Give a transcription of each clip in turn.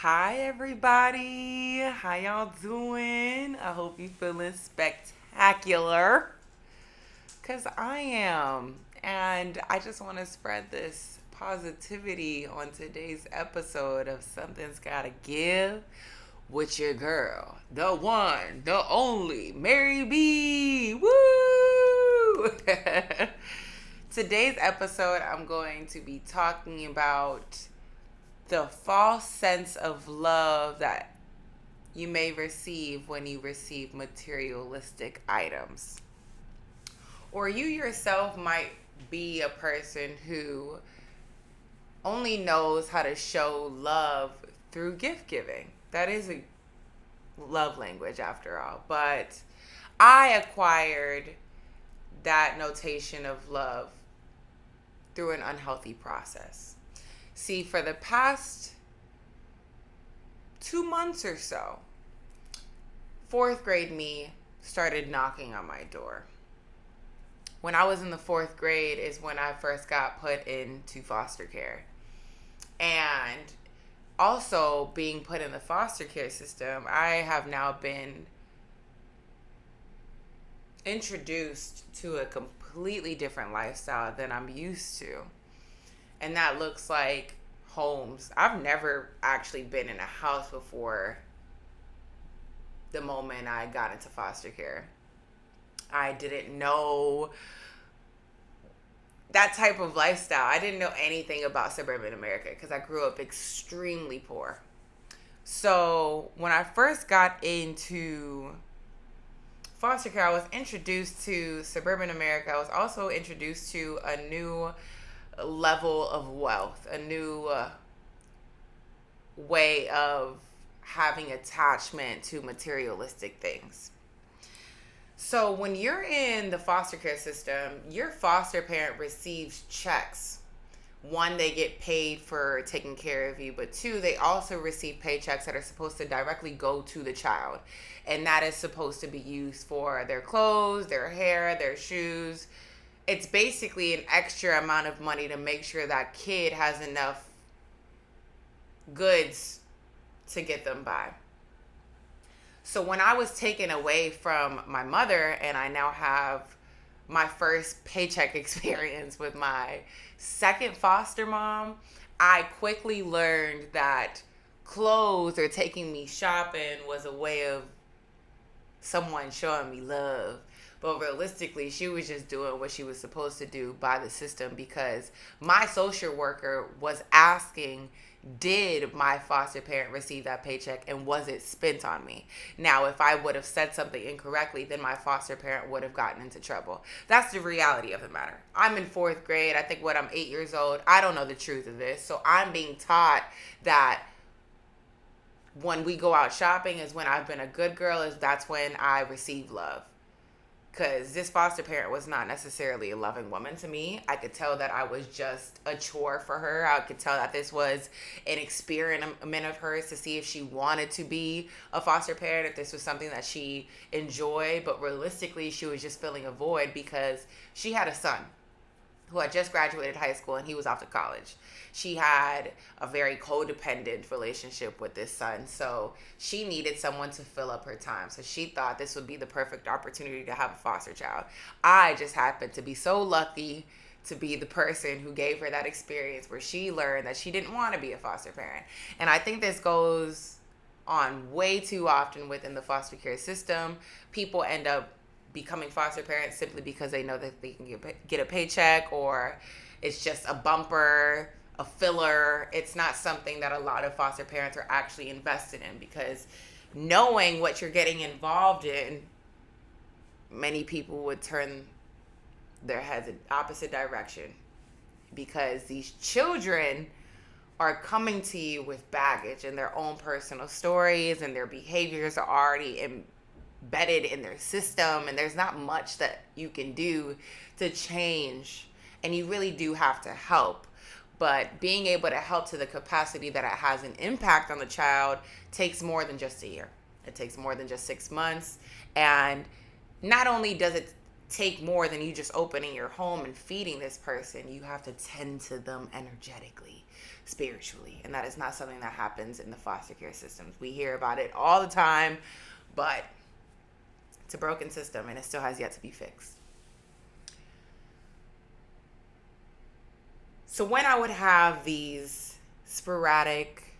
Hi everybody. How y'all doing? I hope you feeling spectacular. Cause I am. And I just want to spread this positivity on today's episode of Something's Gotta Give with your girl. The one, the only, Mary B. Woo! Today's episode I'm going to be talking about the false sense of love that you may receive when you receive materialistic items. Or you yourself might be a person who only knows how to show love through gift giving. That is a love language after all. But I acquired that notation of love through an unhealthy process. See, for the past 2 months or so, fourth grade me started knocking on my door. When I was in the fourth grade is when I first got put into foster care. And also being put in the foster care system, I have now been introduced to a completely different lifestyle than I'm used to. And that looks like homes. I've never actually been in a house before the moment I got into foster care. I didn't know that type of lifestyle. I didn't know anything about suburban America because I grew up extremely poor. So when I first got into foster care, I was introduced to suburban America. I was also introduced to a new level of wealth, a new way of having attachment to materialistic things. So when you're in the foster care system, your foster parent receives checks. One, they get paid for taking care of you, but two, they also receive paychecks that are supposed to directly go to the child. And that is supposed to be used for their clothes, their hair, their shoes. It's basically an extra amount of money to make sure that kid has enough goods to get them by. So when I was taken away from my mother and I now have my first paycheck experience with my second foster mom, I quickly learned that clothes or taking me shopping was a way of someone showing me love. But realistically, she was just doing what she was supposed to do by the system because my social worker was asking, did my foster parent receive that paycheck and was it spent on me? Now, if I would have said something incorrectly, then my foster parent would have gotten into trouble. That's the reality of the matter. I'm in fourth grade. I think I'm 8 years old. I don't know the truth of this. So I'm being taught that when we go out shopping is when I've been a good girl, that's when I receive love. Because this foster parent was not necessarily a loving woman to me. I could tell that I was just a chore for her. I could tell that this was an experiment of hers to see if she wanted to be a foster parent, if this was something that she enjoyed. But realistically, she was just filling a void because she had a son who had just graduated high school and he was off to college. She had a very codependent relationship with this son, so she needed someone to fill up her time. So she thought this would be the perfect opportunity to have a foster child. I just happened to be so lucky to be the person who gave her that experience where she learned that she didn't want to be a foster parent. And I think this goes on way too often within the foster care system. People end up becoming foster parents simply because they know that they can get a paycheck, or it's just a bumper, a filler. It's not something that a lot of foster parents are actually invested in, because knowing what you're getting involved in, many people would turn their heads in opposite direction, because these children are coming to you with baggage and their own personal stories, and their behaviors are already embedded in their system, and there's not much that you can do to change, and you really do have to help. But being able to help to the capacity that it has an impact on the child takes more than just a year. It takes more than just 6 months. And not only does it take more than you just opening your home and feeding this person, you have to tend to them energetically. spiritually. And that is not something that happens in the foster care systems. We hear about it all the time, but it's a broken system and it still has yet to be fixed. So when I would have these sporadic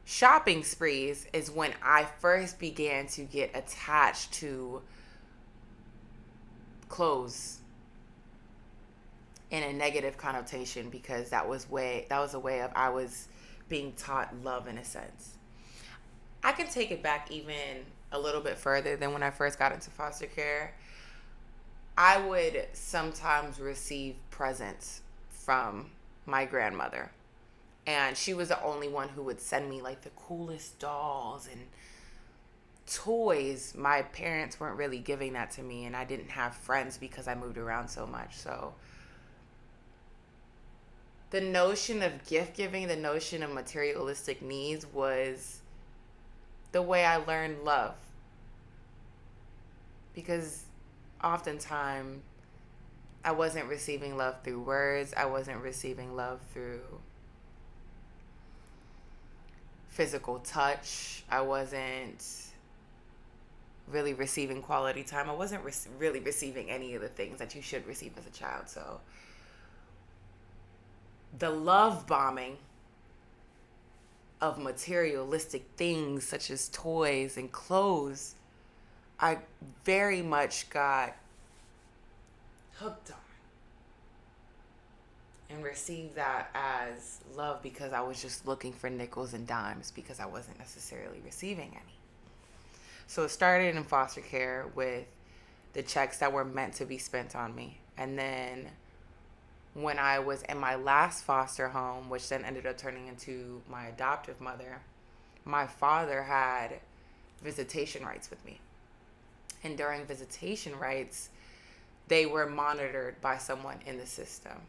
shopping sprees is when I first began to get attached to clothes in a negative connotation, because that was a way of I was being taught love in a sense. I can take it back even a little bit further than when I first got into foster care. I would sometimes receive presents from my grandmother, and she was the only one who would send me like the coolest dolls and toys. My parents weren't really giving that to me, and I didn't have friends because I moved around so much. So the notion of gift giving, the notion of materialistic needs was the way I learned love. Because oftentimes I wasn't receiving love through words. I wasn't receiving love through physical touch. I wasn't really receiving quality time. I wasn't really receiving any of the things that you should receive as a child. So the love bombing of materialistic things such as toys and clothes, I very much got hooked on and received that as love, because I was just looking for nickels and dimes because I wasn't necessarily receiving any. So it started in foster care with the checks that were meant to be spent on me. And then when I was in my last foster home, which then ended up turning into my adoptive mother, my father had visitation rights with me. And during visitation rights, they were monitored by someone in the system.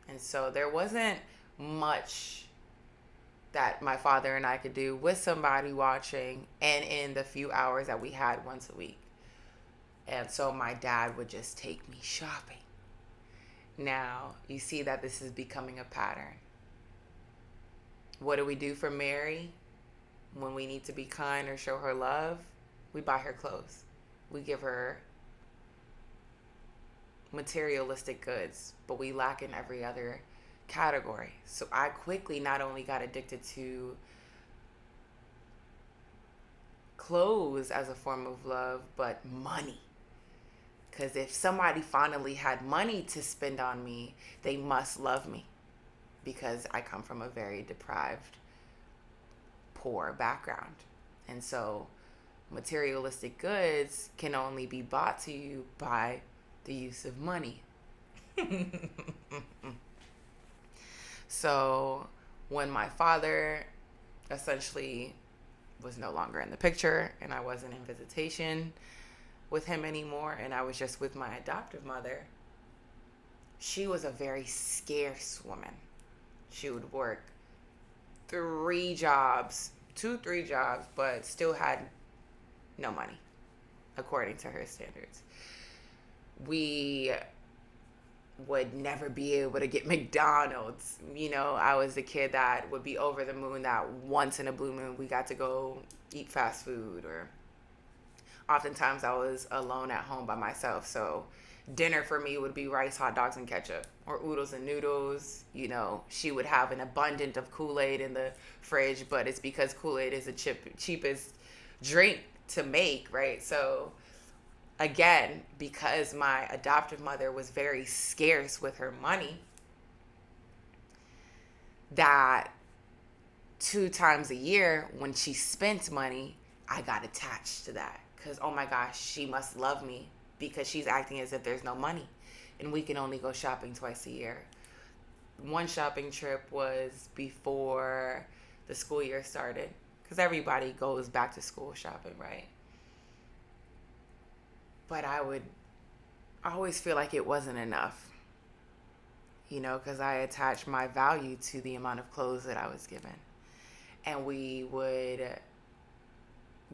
And so there wasn't much that my father and I could do with somebody watching and in the few hours that we had once a week. And so my dad would just take me shopping. Now, you see that this is becoming a pattern. What do we do for Mary when we need to be kind or show her love? We buy her clothes. We give her materialistic goods, but we lack in every other category. So I quickly not only got addicted to clothes as a form of love, but money. Because if somebody finally had money to spend on me, they must love me, because I come from a very deprived, poor background. And so materialistic goods can only be bought to you by the use of money. So when my father essentially was no longer in the picture and I wasn't in visitation with him anymore and I was just with my adoptive mother, she was a very scarce woman. She would work 3 jobs, but still had no money, according to her standards. We would never be able to get McDonald's. You know, I was the kid that would be over the moon that once in a blue moon we got to go eat fast food, or oftentimes I was alone at home by myself. So dinner for me would be rice, hot dogs, and ketchup, or oodles and noodles. You know, she would have an abundance of Kool-Aid in the fridge, but it's because Kool-Aid is the cheapest drink to make, right? So again, because my adoptive mother was very scarce with her money, that 2 times a year when she spent money, I got attached to that. Because, oh my gosh, she must love me because she's acting as if there's no money. And we can only go shopping twice a year. One shopping trip was before the school year started, because everybody goes back to school shopping, right? But I always feel like it wasn't enough, you know, because I attached my value to the amount of clothes that I was given. And we would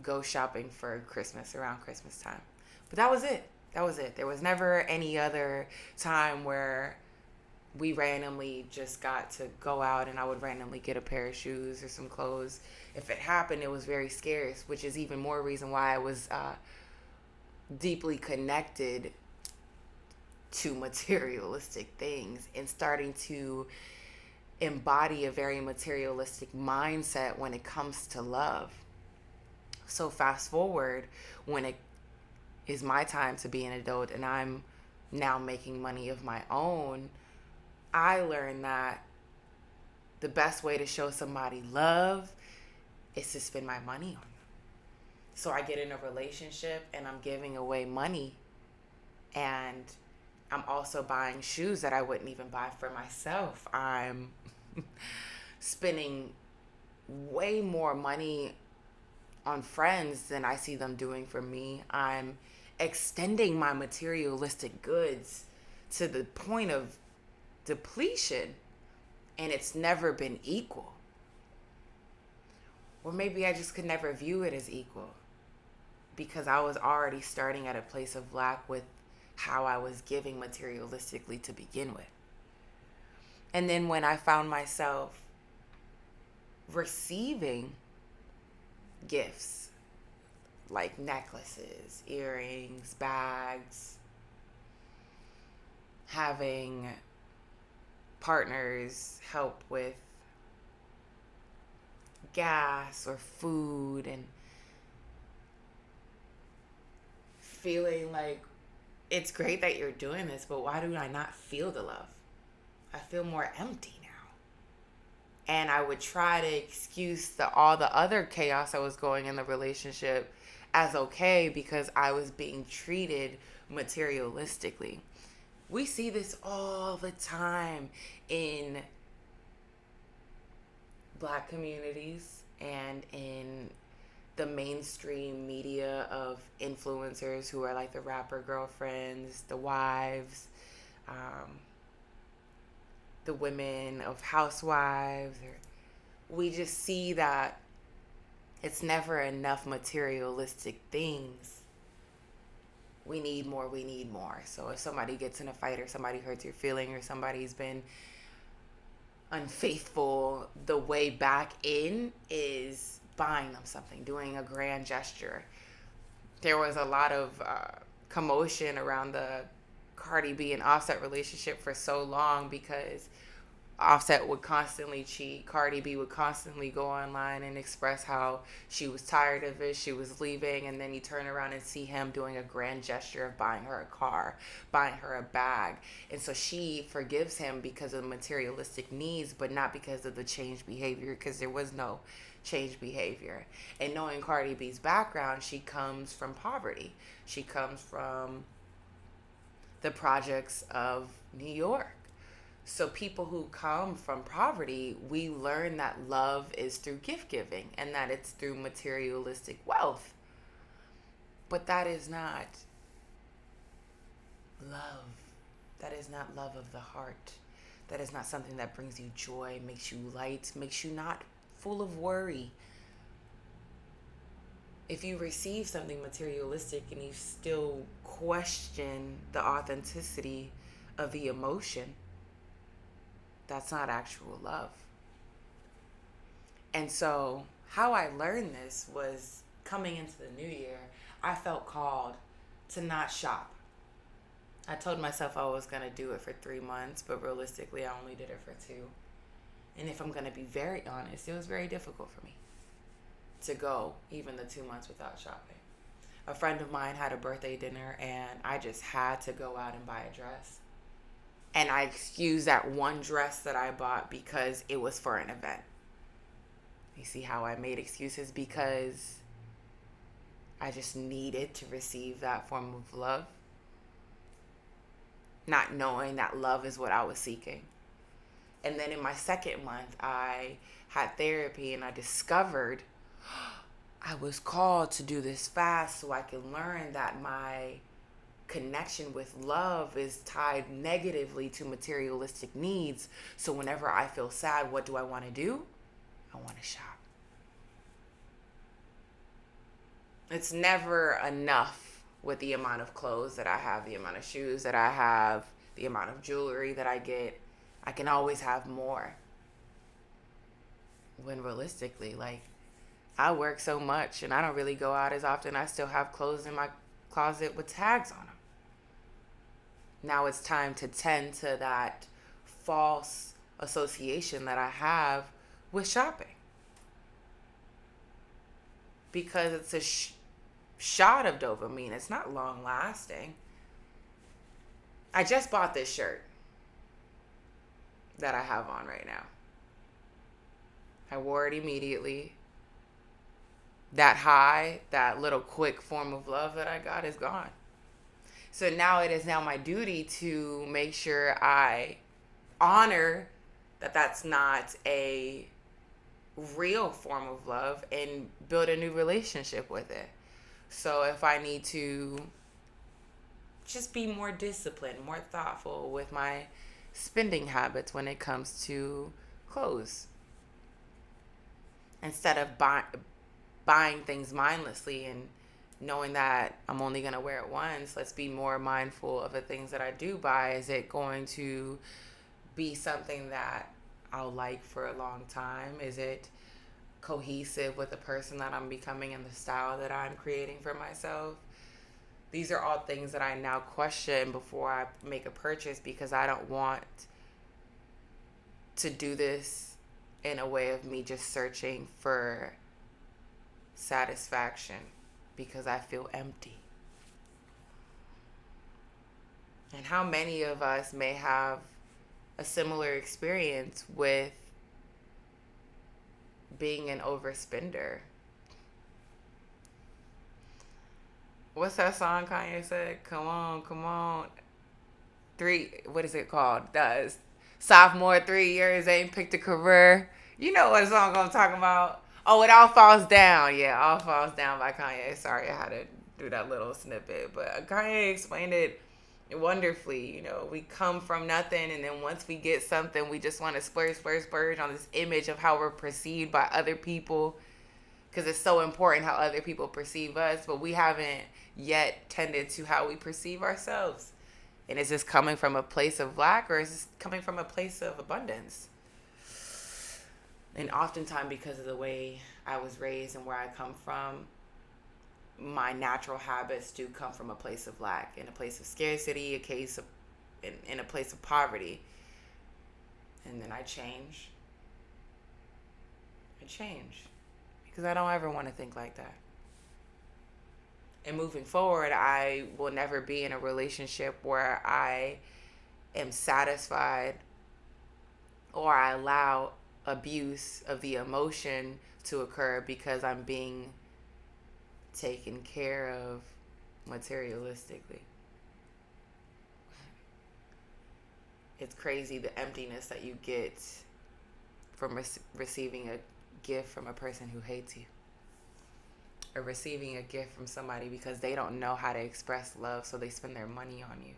go shopping for Christmas, around Christmas time. But that was it. There was never any other time where we randomly just got to go out and I would randomly get a pair of shoes or some clothes. If it happened, it was very scarce, which is even more reason why I was deeply connected to materialistic things and starting to embody a very materialistic mindset when it comes to love. So fast forward when it is my time to be an adult and I'm now making money of my own, I learned that the best way to show somebody love is to spend my money on them. So I get in a relationship and I'm giving away money, and I'm also buying shoes that I wouldn't even buy for myself. I'm spending way more money on friends than I see them doing for me. I'm extending my materialistic goods to the point of depletion, and it's never been equal. Or maybe I just could never view it as equal because I was already starting at a place of lack with how I was giving materialistically to begin with. And then when I found myself receiving gifts like necklaces, earrings, bags, having partners help with gas or food, and feeling like it's great that you're doing this, but why do I not feel the love? I feel more empty now. And I would try to excuse all the other chaos that was going in the relationship as okay because I was being treated materialistically. We see this all the time in Black communities and in the mainstream media of influencers who are like the rapper girlfriends, the wives, the women of housewives. We just see that it's never enough materialistic things. We need more, we need more. So if somebody gets in a fight or somebody hurts your feeling or somebody's been unfaithful, the way back in is buying them something, doing a grand gesture. There was a lot of commotion around the Cardi B and Offset relationship for so long because Offset would constantly cheat. Cardi B would constantly go online and express how she was tired of it, she was leaving, and then you turn around and see him doing a grand gesture of buying her a car, buying her a bag. And so she forgives him because of materialistic needs, but not because of the changed behavior, because there was no changed behavior. And knowing Cardi B's background, she comes from poverty. She comes from the projects of New York. So people who come from poverty, we learn that love is through gift giving and that it's through materialistic wealth. But that is not love. That is not love of the heart. That is not something that brings you joy, makes you light, makes you not full of worry. If you receive something materialistic and you still question the authenticity of the emotion, that's not actual love. And so how I learned this was coming into the new year, I felt called to not shop. I told myself I was going to do it for 3 months, but realistically I only did it for 2. And if I'm going to be very honest, it was very difficult for me to go even the 2 months without shopping. A friend of mine had a birthday dinner and I just had to go out and buy a dress. And I excused that one dress that I bought because it was for an event. You see how I made excuses? Because I just needed to receive that form of love. Not knowing that love is what I was seeking. And then in my second month, I had therapy and I discovered I was called to do this fast so I could learn that my connection with love is tied negatively to materialistic needs. So whenever I feel sad, what do I want to do? I want to shop. It's never enough with the amount of clothes that I have, the amount of shoes that I have, the amount of jewelry that I get. I can always have more. When realistically, like, I work so much and I don't really go out as often. I still have clothes in my closet with tags on them. Now it's time to tend to that false association that I have with shopping. Because it's a shot of dopamine. It's not long lasting. I just bought this shirt that I have on right now. I wore it immediately. That high, that little quick form of love that I got is gone. So now it is now my duty to make sure I honor that that's not a real form of love and build a new relationship with it. So if I need to just be more disciplined, more thoughtful with my spending habits when it comes to clothes, instead of buying things mindlessly and knowing that I'm only going to wear it once, let's be more mindful of the things that I do buy. Is it going to be something that I'll like for a long time? Is it cohesive with the person that I'm becoming and the style that I'm creating for myself? These are all things that I now question before I make a purchase, because I don't want to do this in a way of me just searching for satisfaction because I feel empty. And how many of us may have a similar experience with being an overspender? What's that song Kanye said? Come on, come on. What is it called? Sophomore 3 years ain't picked a career. You know what song I'm talking about. Oh, It All Falls Down. Yeah, All Falls Down by Kanye. Sorry, I had to do that little snippet. But Kanye explained it wonderfully. You know, we come from nothing, and then once we get something, we just want to splurge on this image of how we're perceived by other people, because it's so important how other people perceive us, but we haven't yet tended to how we perceive ourselves. And is this coming from a place of lack, or is this coming from a place of abundance? And oftentimes, because of the way I was raised and where I come from, my natural habits do come from a place of lack, in a place of scarcity, in a place of poverty. And then I change. Because I don't ever want to think like that. And moving forward, I will never be in a relationship where I am satisfied or I allow abuse of the emotion to occur because I'm being taken care of materialistically. It's crazy the emptiness that you get from receiving a gift from a person who hates you, or receiving a gift from somebody because they don't know how to express love, so they spend their money on you.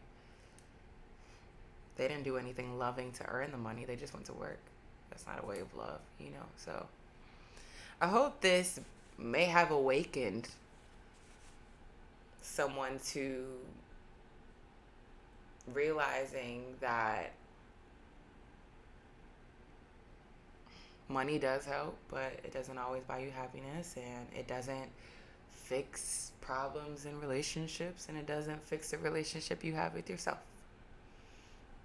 They didn't do anything loving to earn the money. They just went to work. That's not a way of love, you know? So I hope this may have awakened someone to realizing that money does help, but it doesn't always buy you happiness, and it doesn't fix problems in relationships, and it doesn't fix the relationship you have with yourself.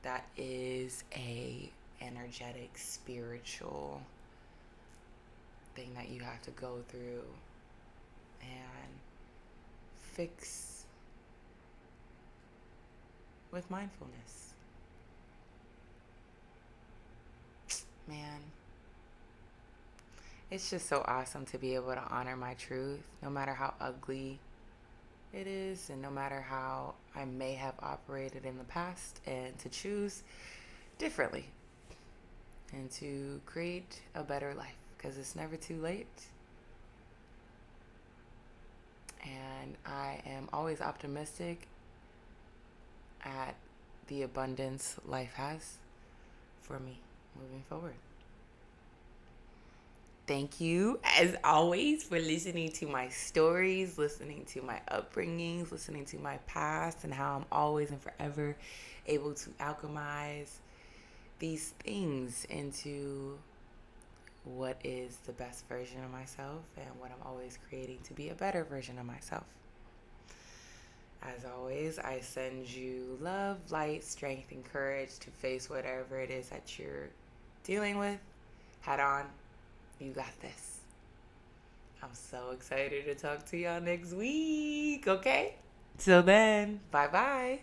That is a energetic, spiritual thing that you have to go through and fix with mindfulness. Man, it's just so awesome to be able to honor my truth, no matter how ugly it is, and no matter how I may have operated in the past, and to choose differently and to create a better life, because it's never too late. And I am always optimistic at the abundance life has for me moving forward. Thank you, as always, for listening to my stories, listening to my upbringings, listening to my past, and how I'm always and forever able to alchemize these things into what is the best version of myself and what I'm always creating to be a better version of myself. As always, I send you love, light, strength, and courage to face whatever it is that you're dealing with. Head on. You got this. I'm so excited to talk to y'all next week, okay? Till then, bye-bye.